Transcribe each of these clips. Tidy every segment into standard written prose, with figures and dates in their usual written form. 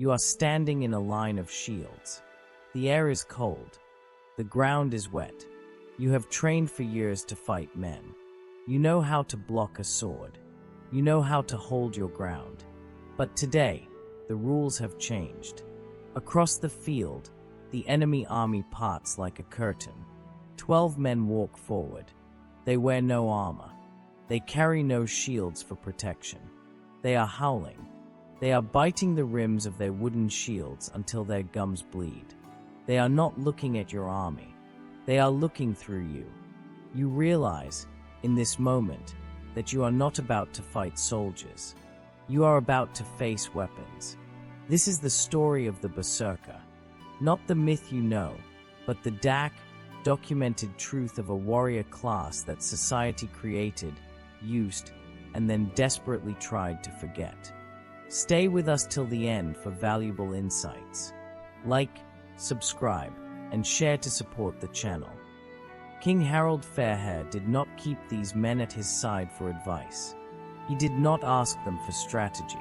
You are standing in a line of shields. The air is cold. The ground is wet. You have trained for years to fight men. You know how to block a sword. You know how to hold your ground. But today, the rules have changed. Across the field, the enemy army parts like a curtain. 12 men walk forward. They wear no armor. They carry no shields for protection. They are howling. They are biting the rims of their wooden shields until their gums bleed. They are not looking at your army. They are looking through you. You realize, in this moment, that you are not about to fight soldiers. You are about to face weapons. This is the story of the berserker. Not the myth you know, but the dark, documented truth of a warrior class that society created, used, and then desperately tried to forget. Stay with us till the end for valuable insights. Like, subscribe, and share to support the channel. King Harold Fairhair did not keep these men at his side for advice. He did not ask them for strategy.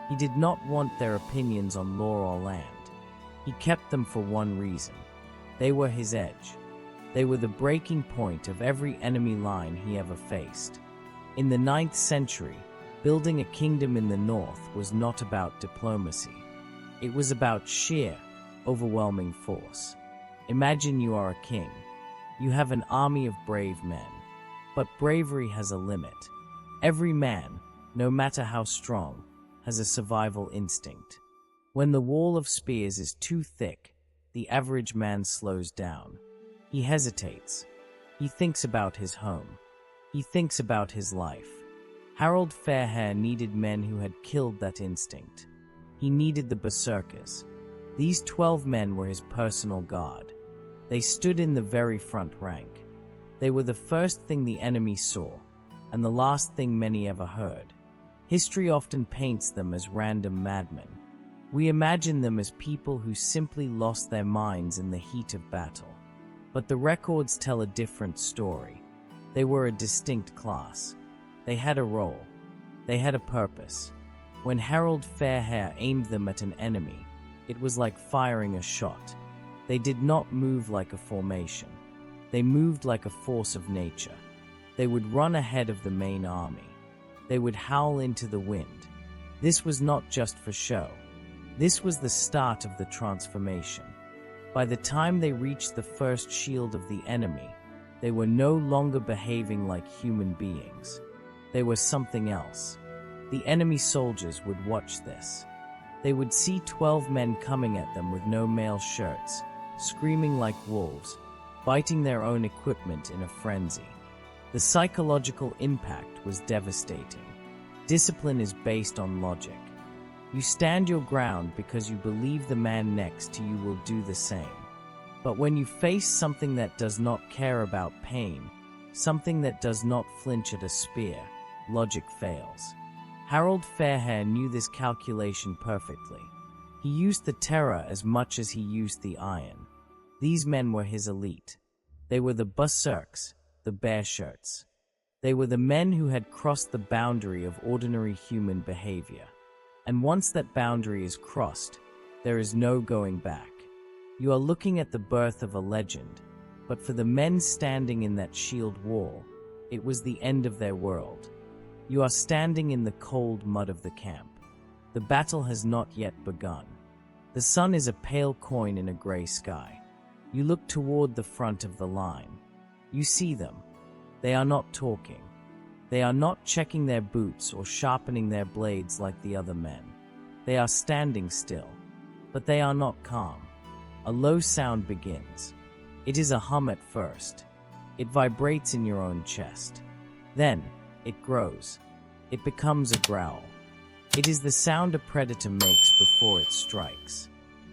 He did not want their opinions on law or land. He kept them for one reason. They were his edge. They were the breaking point of every enemy line he ever faced. In the 9th century, building a kingdom in the north was not about diplomacy. It was about sheer, overwhelming force. Imagine you are a king. You have an army of brave men. But bravery has a limit. Every man, no matter how strong, has a survival instinct. When the wall of spears is too thick, the average man slows down. He hesitates. He thinks about his home. He thinks about his life. Harold Fairhair needed men who had killed that instinct. He needed the berserkers. These 12 men were his personal guard. They stood in the very front rank. They were the first thing the enemy saw, and the last thing many ever heard. History often paints them as random madmen. We imagine them as people who simply lost their minds in the heat of battle. But the records tell a different story. They were a distinct class. They had a role. They had a purpose. When Harold Fairhair aimed them at an enemy, it was like firing a shot. They did not move like a formation. They moved like a force of nature. They would run ahead of the main army. They would howl into the wind. This was not just for show. This was the start of the transformation. By the time they reached the first shield of the enemy, they were no longer behaving like human beings. They were something else. The enemy soldiers would watch this. They would see 12 men coming at them with no mail shirts, screaming like wolves, biting their own equipment in a frenzy. The psychological impact was devastating. Discipline is based on logic. You stand your ground because you believe the man next to you will do the same. But when you face something that does not care about pain, something that does not flinch at a spear, logic fails. Harold Fairhair knew this calculation perfectly. He used the terror as much as he used the iron. These men were his elite. They were the berserkers, the bear shirts. They were the men who had crossed the boundary of ordinary human behavior. And once that boundary is crossed, there is no going back. You are looking at the birth of a legend, but for the men standing in that shield wall, it was the end of their world. You are standing in the cold mud of the camp. The battle has not yet begun. The sun is a pale coin in a gray sky. You look toward the front of the line. You see them. They are not talking. They are not checking their boots or sharpening their blades like the other men. They are standing still, but they are not calm. A low sound begins. It is a hum at first. It vibrates in your own chest. Then, it grows. It becomes a growl. It is the sound a predator makes before it strikes.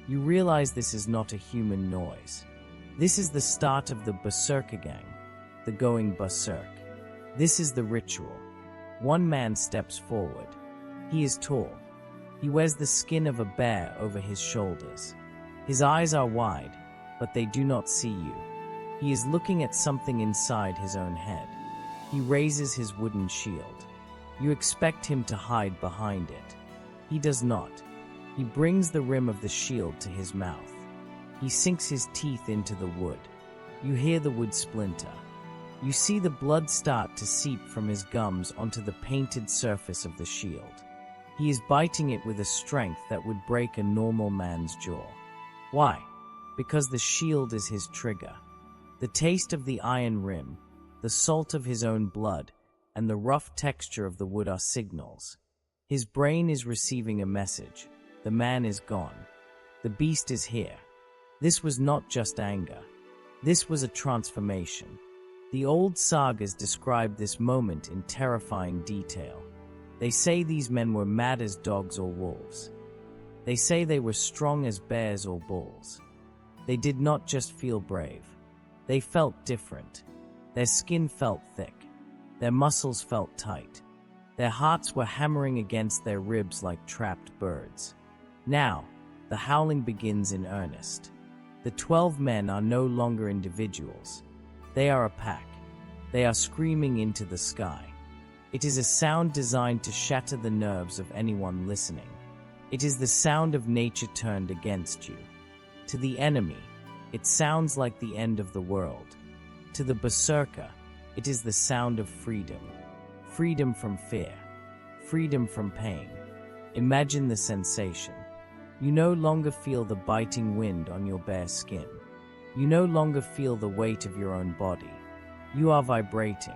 You realize this is not a human noise. This is the start of the berserker gang, the going berserk. This is the ritual. One man steps forward. He is tall. He wears the skin of a bear over his shoulders. His eyes are wide, but they do not see you. He is looking at something inside his own head. He raises his wooden shield. You expect him to hide behind it. He does not. He brings the rim of the shield to his mouth. He sinks his teeth into the wood. You hear the wood splinter. You see the blood start to seep from his gums onto the painted surface of the shield. He is biting it with a strength that would break a normal man's jaw. Why? Because the shield is his trigger. The taste of the iron rim, the salt of his own blood, and the rough texture of the wood are signals. His brain is receiving a message. The man is gone. The beast is here. This was not just anger. This was a transformation. The old sagas describe this moment in terrifying detail. They say these men were mad as dogs or wolves. They say they were strong as bears or bulls. They did not just feel brave. They felt different. Their skin felt thick. Their muscles felt tight. Their hearts were hammering against their ribs like trapped birds. Now, the howling begins in earnest. The 12 men are no longer individuals. They are a pack. They are screaming into the sky. It is a sound designed to shatter the nerves of anyone listening. It is the sound of nature turned against you. To the enemy, it sounds like the end of the world. To the berserker, it is the sound of freedom. Freedom from fear. Freedom from pain. Imagine the sensation. You no longer feel the biting wind on your bare skin. You no longer feel the weight of your own body. You are vibrating.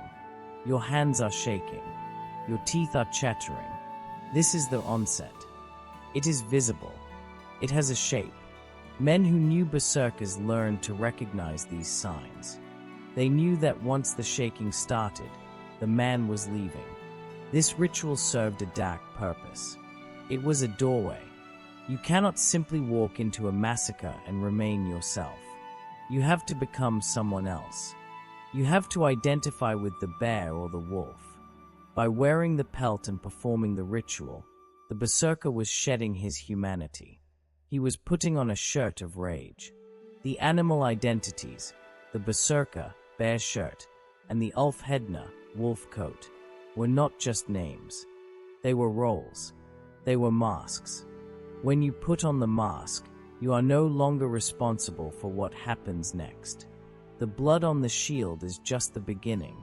Your hands are shaking. Your teeth are chattering. This is the onset. It is visible. It has a shape. Men who knew berserkers learned to recognize these signs. They knew that once the shaking started, the man was leaving. This ritual served a dark purpose. It was a doorway. You cannot simply walk into a massacre and remain yourself. You have to become someone else. You have to identify with the bear or the wolf. By wearing the pelt and performing the ritual, the berserker was shedding his humanity. He was putting on a shirt of rage. The animal identities, the berserker, bear shirt, and the Ulfhedna, wolf coat, were not just names. They were roles. They were masks. When you put on the mask, you are no longer responsible for what happens next. The blood on the shield is just the beginning.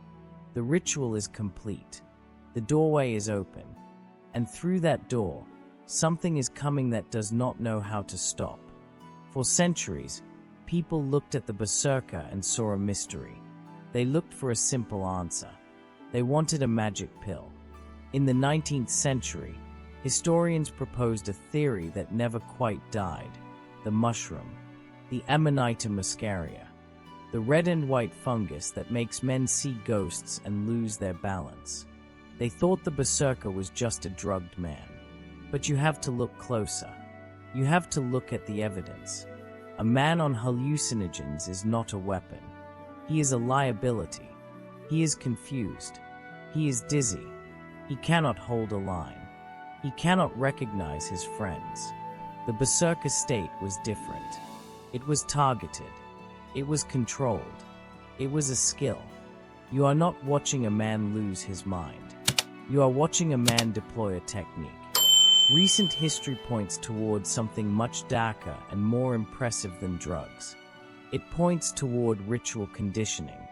The ritual is complete. The doorway is open. And through that door, something is coming that does not know how to stop. For centuries, people looked at the berserker and saw a mystery. They looked for a simple answer. They wanted a magic pill. In the 19th century, historians proposed a theory that never quite died: the mushroom, the Amanita muscaria, the red and white fungus that makes men see ghosts and lose their balance. They thought the berserker was just a drugged man. But you have to look closer. You have to look at the evidence. A man on hallucinogens is not a weapon. He is a liability. He is confused. He is dizzy. He cannot hold a line. He cannot recognize his friends. The berserker state was different. It was targeted. It was controlled. It was a skill. You are not watching a man lose his mind. You are watching a man deploy a technique. Recent history points towards something much darker and more impressive than drugs. It points toward ritual conditioning.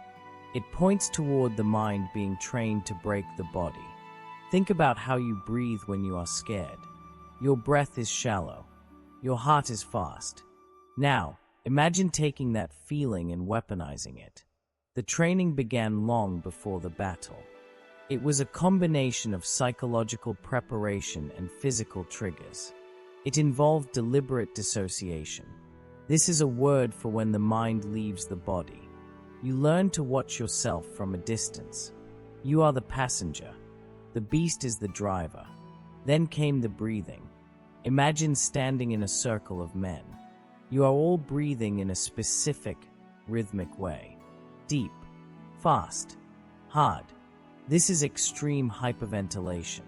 It points toward the mind being trained to break the body. Think about how you breathe when you are scared. Your breath is shallow. Your heart is fast. Now, imagine taking that feeling and weaponizing it. The training began long before the battle. It was a combination of psychological preparation and physical triggers. It involved deliberate dissociation. This is a word for when the mind leaves the body. You learn to watch yourself from a distance. You are the passenger. The beast is the driver. Then came the breathing. Imagine standing in a circle of men. You are all breathing in a specific, rhythmic way. Deep, fast, hard. This is extreme hyperventilation.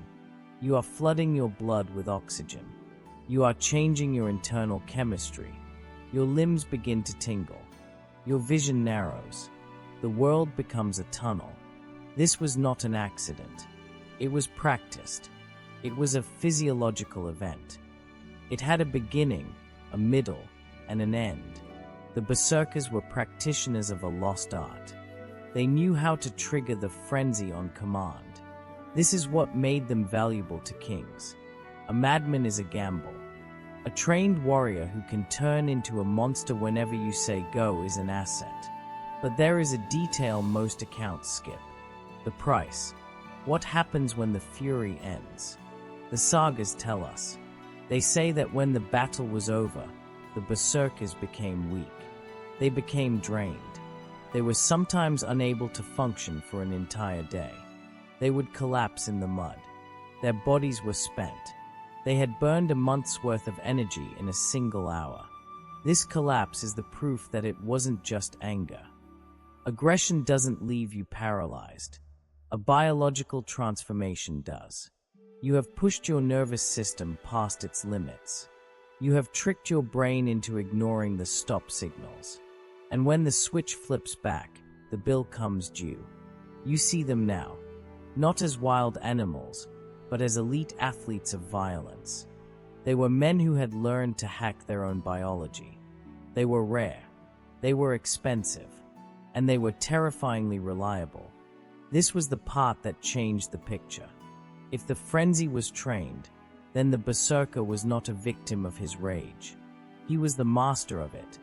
You are flooding your blood with oxygen. You are changing your internal chemistry. Your limbs begin to tingle. Your vision narrows. The world becomes a tunnel. This was not an accident. It was practiced. It was a physiological event. It had a beginning, a middle, and an end. The berserkers were practitioners of a lost art. They knew how to trigger the frenzy on command. This is what made them valuable to kings. A madman is a gamble. A trained warrior who can turn into a monster whenever you say go is an asset. But there is a detail most accounts skip. The price. What happens when the fury ends? The sagas tell us. They say that when the battle was over, the berserkers became weak. They became drained. They were sometimes unable to function for an entire day. They would collapse in the mud. Their bodies were spent. They had burned a month's worth of energy in a single hour. This collapse is the proof that it wasn't just anger. Aggression doesn't leave you paralyzed. A biological transformation does. You have pushed your nervous system past its limits. You have tricked your brain into ignoring the stop signals. And when the switch flips back, the bill comes due. You see them now, not as wild animals, but as elite athletes of violence. They were men who had learned to hack their own biology. They were rare, they were expensive, and they were terrifyingly reliable. This was the part that changed the picture. If the frenzy was trained, then the berserker was not a victim of his rage. He was the master of it.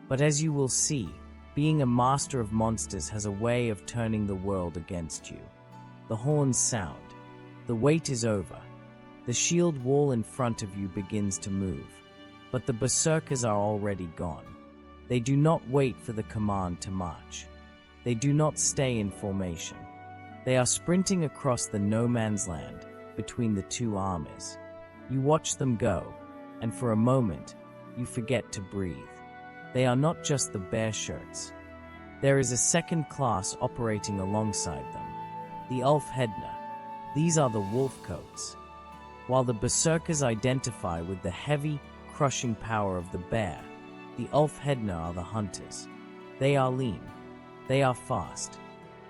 But as you will see, being a master of monsters has a way of turning the world against you. The horns sound. The wait is over. The shield wall in front of you begins to move. But the berserkers are already gone. They do not wait for the command to march. They do not stay in formation. They are sprinting across the no man's land between the two armies. You watch them go, and for a moment, you forget to breathe. They are not just the bear shirts. There is a second class operating alongside them, the Ulfhedna. These are the wolf coats. While the berserkers identify with the heavy, crushing power of the bear, the Ulfhedna are the hunters. They are lean. They are fast.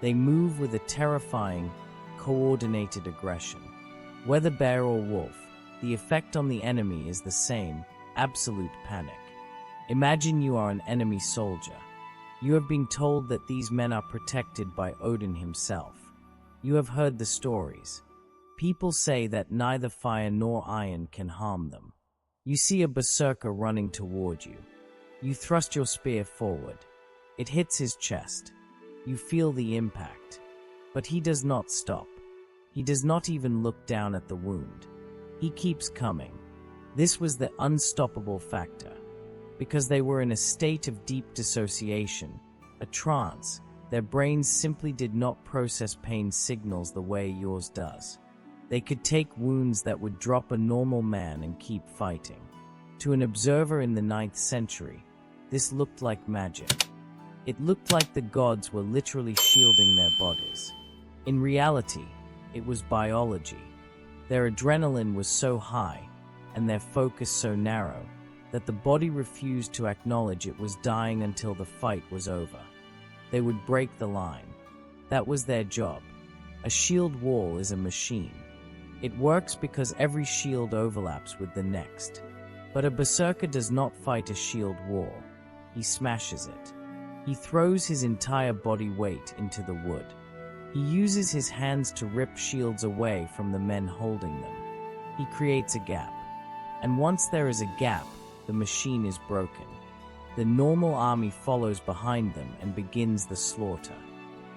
They move with a terrifying, coordinated aggression. Whether bear or wolf, the effect on the enemy is the same, absolute panic. Imagine you are an enemy soldier. You have been told that these men are protected by Odin himself. You have heard the stories. People say that neither fire nor iron can harm them. You see a berserker running toward you. You thrust your spear forward. It hits his chest. You feel the impact. But he does not stop. He does not even look down at the wound. He keeps coming. This was the unstoppable factor. Because they were in a state of deep dissociation, a trance, their brains simply did not process pain signals the way yours does. They could take wounds that would drop a normal man and keep fighting. To an observer in the 9th century, this looked like magic. It looked like the gods were literally shielding their bodies. In reality, it was biology. Their adrenaline was so high, and their focus so narrow, that the body refused to acknowledge it was dying until the fight was over. They would break the line. That was their job. A shield wall is a machine. It works because every shield overlaps with the next. But a berserker does not fight a shield wall. He smashes it. He throws his entire body weight into the wood. He uses his hands to rip shields away from the men holding them. He creates a gap. And once there is a gap, the machine is broken. The normal army follows behind them and begins the slaughter.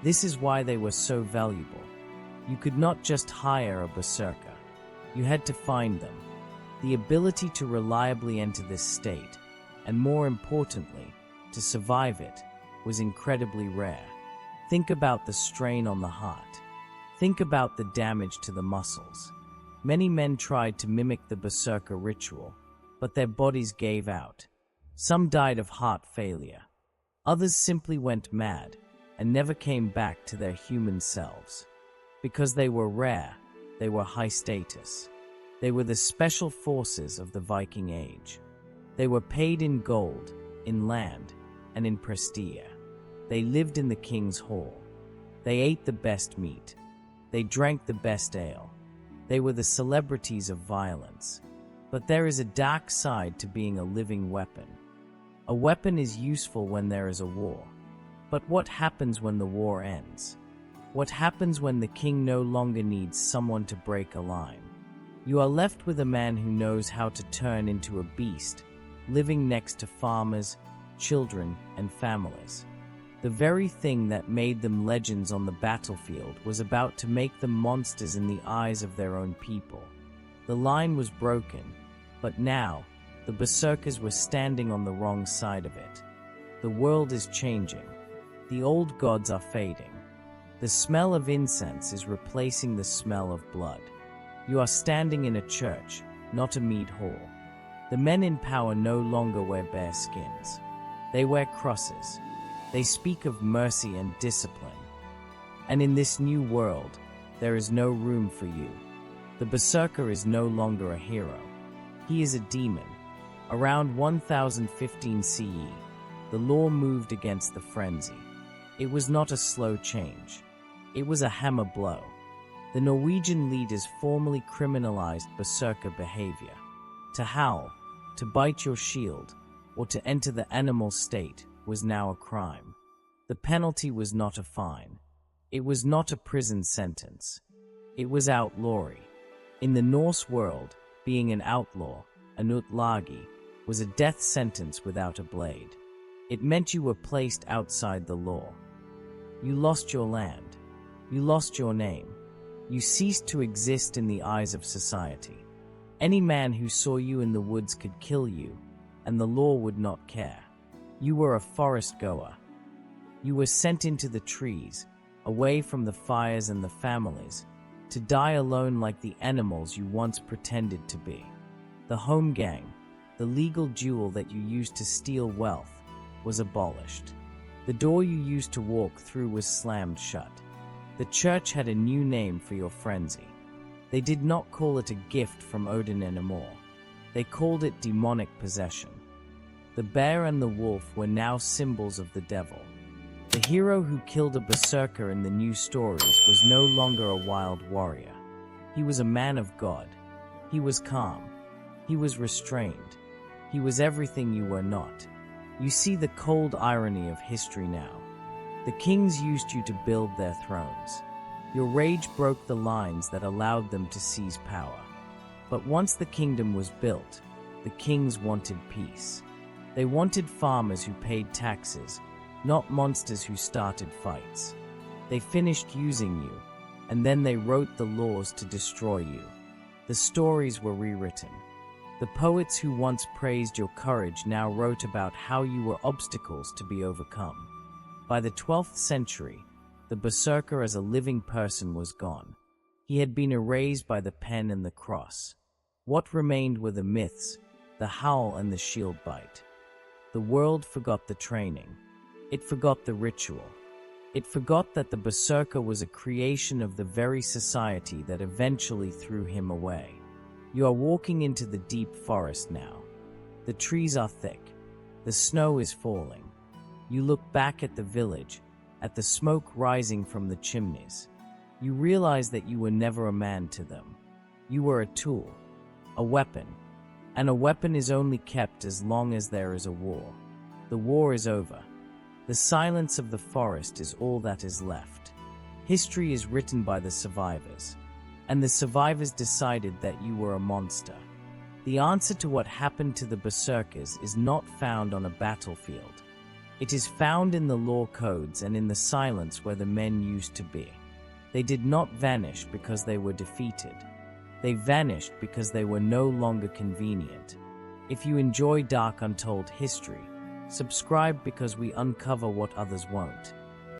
This is why they were so valuable. You could not just hire a berserker. You had to find them. The ability to reliably enter this state, and more importantly, to survive it, was incredibly rare. Think about the strain on the heart. Think about the damage to the muscles. Many men tried to mimic the berserker ritual, but their bodies gave out. Some died of heart failure. Others simply went mad and never came back to their human selves. Because they were rare, they were high status. They were the special forces of the Viking Age. They were paid in gold, in land, and in prestige. They lived in the king's hall. They ate the best meat. They drank the best ale. They were the celebrities of violence. But there is a dark side to being a living weapon. A weapon is useful when there is a war. But what happens when the war ends? What happens when the king no longer needs someone to break a line? You are left with a man who knows how to turn into a beast, living next to farmers, children, and families. The very thing that made them legends on the battlefield was about to make them monsters in the eyes of their own people. The line was broken, but now, the berserkers were standing on the wrong side of it. The world is changing. The old gods are fading. The smell of incense is replacing the smell of blood. You are standing in a church, not a mead hall. The men in power no longer wear bare skins. They wear crosses. They speak of mercy and discipline. And in this new world, there is no room for you. The berserker is no longer a hero. He is a demon. Around 1015 CE, the law moved against the frenzy. It was not a slow change. It was a hammer blow. The Norwegian leaders formally criminalized berserker behavior. To howl, to bite your shield, or to enter the animal state was now a crime. The penalty was not a fine. It was not a prison sentence. It was outlawry. In the Norse world, being an outlaw, an utlagi, was a death sentence without a blade. It meant you were placed outside the law. You lost your land. You lost your name. You ceased to exist in the eyes of society. Any man who saw you in the woods could kill you, and the law would not care. You were a forest goer. You were sent into the trees, away from the fires and the families, to die alone like the animals you once pretended to be. The home gang, the legal jewel that you used to steal wealth, was abolished. The door you used to walk through was slammed shut. The church had a new name for your frenzy. They did not call it a gift from Odin anymore. They called it demonic possession. The bear and the wolf were now symbols of the devil. The hero who killed a berserker in the new stories was no longer a wild warrior. He was a man of God. He was calm. He was restrained. He was everything you were not. You see the cold irony of history now. The kings used you to build their thrones. Your rage broke the lines that allowed them to seize power. But once the kingdom was built, the kings wanted peace. They wanted farmers who paid taxes, not monsters who started fights. They finished using you, and then they wrote the laws to destroy you. The stories were rewritten. The poets who once praised your courage now wrote about how you were obstacles to be overcome. By the 12th century, the berserker as a living person was gone. He had been erased by the pen and the cross. What remained were the myths, the howl and the shield bite. The world forgot the training. It forgot the ritual. It forgot that the berserker was a creation of the very society that eventually threw him away. You are walking into the deep forest now. The trees are thick. The snow is falling. You look back at the village, at the smoke rising from the chimneys. You realize that you were never a man to them. You were a tool, a weapon, and a weapon is only kept as long as there is a war. The war is over. The silence of the forest is all that is left. History is written by the survivors, and the survivors decided that you were a monster. The answer to what happened to the berserkers is not found on a battlefield. It is found in the law codes and in the silence where the men used to be. They did not vanish because they were defeated. They vanished because they were no longer convenient. If you enjoy dark untold history, subscribe because we uncover what others won't.